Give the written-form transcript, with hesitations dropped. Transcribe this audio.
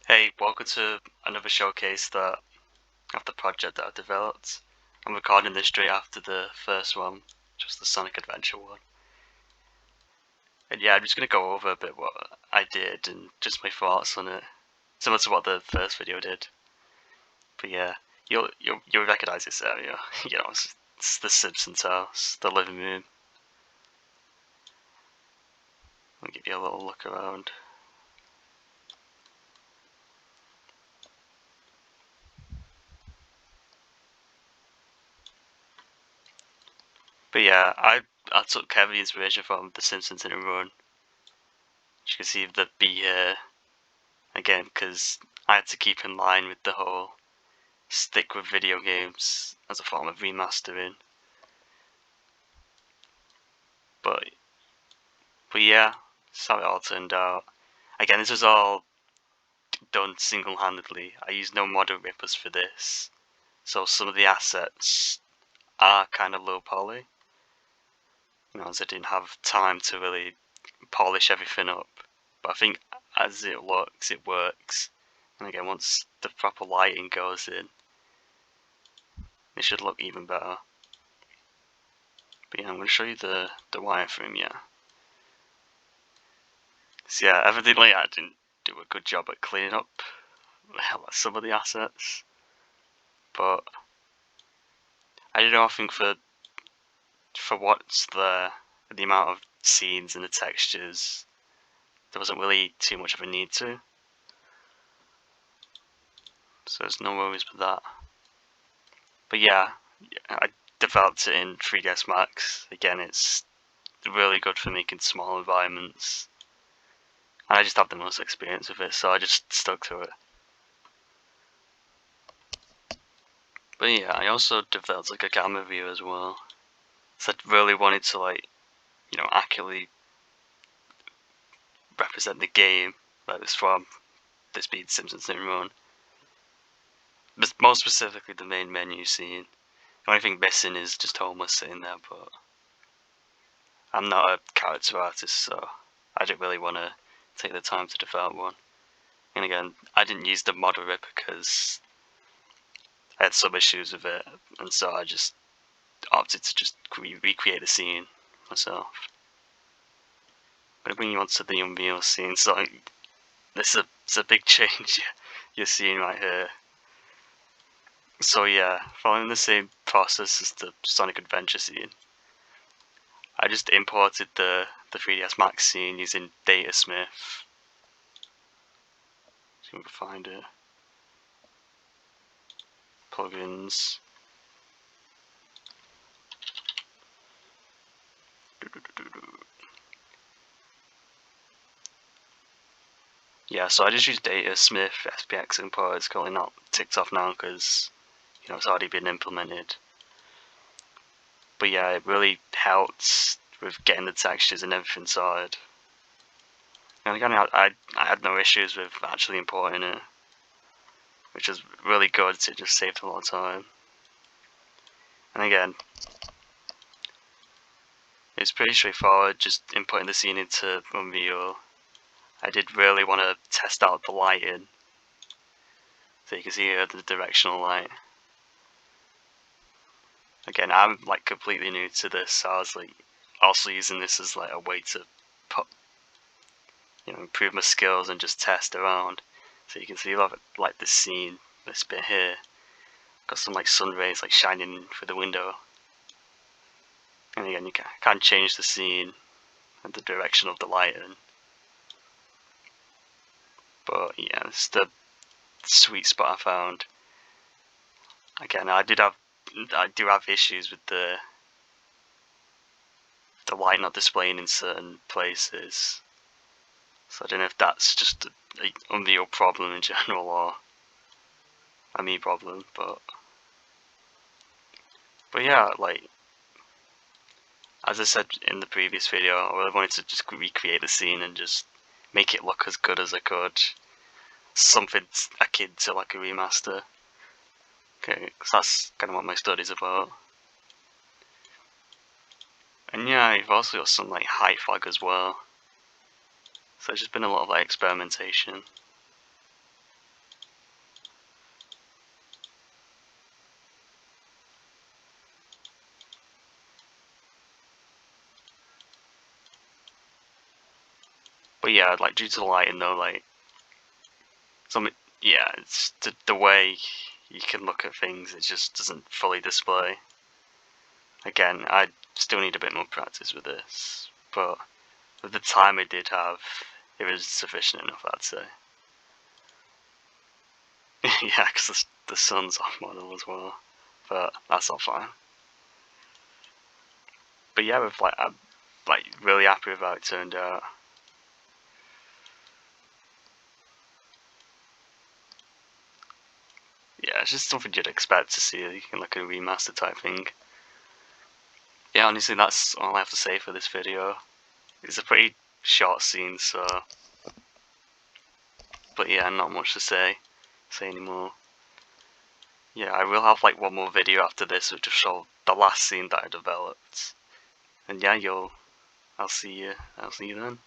Hey, welcome to another showcase of the project that I've developed. I'm recording this straight after the first one, just the Sonic Adventure one. And yeah, I'm just gonna go over a bit what I did and just my thoughts on it, similar to what the first video did. But yeah, you'll recognize this area. It's the Simpsons house, the living room. I'll give you a little look around. But yeah, I took heavy inspiration from The Simpsons in a run. As you can see the bee here again, because I had to keep in line with the whole stick with video games as a form of remastering. But yeah, that's how it all turned out. Again, this was all done single-handedly. I used no model rippers for this, so some of the assets are kind of low poly. As I didn't have time to really polish everything up. But I think as it looks, it works. And again, once the proper lighting goes in, it should look even better. But yeah, I'm going to show you the wireframe, yeah. So yeah, evidently I didn't do a good job at cleaning up some of the assets. But I don't know, I think for what's the amount of scenes and the textures, there wasn't really too much of a need to. So there's no worries with that. But yeah, I developed it in 3ds Max. Again, it's really good for making small environments. And I just have the most experience with it, so I just stuck to it. But yeah, I also developed like a camera view as well. So I really wanted to accurately represent the game that was from, this being Simpsons in Run. But more specifically the main menu scene. The only thing missing is just Homer sitting there, but I'm not a character artist, so I didn't really want to take the time to develop one. And again, I didn't use the model rip because I had some issues with it, and so I just opted to just recreate the scene myself. I'm going to bring you onto the Unreal scene, so this is a big change you're seeing right here. So yeah, following the same process as the Sonic Adventure scene, I just imported the 3ds Max scene using Datasmith. See if we can find it. Plugins. Yeah, so I just use Datasmith SPX import. It's currently not ticked off now because it's already been implemented. But yeah, it really helped with getting the textures and everything sorted. And again, I had no issues with actually importing it, which is really good. It just saved a lot of time. And again, it's pretty straightforward, just inputting the scene into Unreal. I did really want to test out the lighting, so you can see here the directional light. Again, I'm like completely new to this, so I was like also using this as like a way to improve my skills and just test around. So you can see like this scene, this bit here, got some like sun rays like shining through the window. And again, you can change the scene and the direction of the lighting. But yeah, it's the sweet spot I found. Again, I do have issues with the light not displaying in certain places. So I don't know if that's just an Unreal problem in general or a me problem, but yeah, like as I said in the previous video, I really wanted to just recreate the scene and just make it look as good as I could. Something akin to like a remaster. Okay, because that's kind of what my study's about. And yeah, I've also got some like height fog as well. So there's just been a lot of like experimentation. But yeah, like due to the lighting though, like yeah, it's the way you can look at things, it just doesn't fully display. Again, I still need a bit more practice with this, but with the time I did have, it was sufficient enough, I'd say. Yeah, because the sun's off model as well, but that's all fine. But yeah, I'm like really happy with how it turned out. Yeah, it's just something you'd expect to see in like a remaster type thing. Yeah, honestly, that's all I have to say for this video. It's a pretty short scene, so. But yeah, not much to say anymore. Yeah, I will have like one more video after this, which will show the last scene that I developed. And yeah, I'll see you then.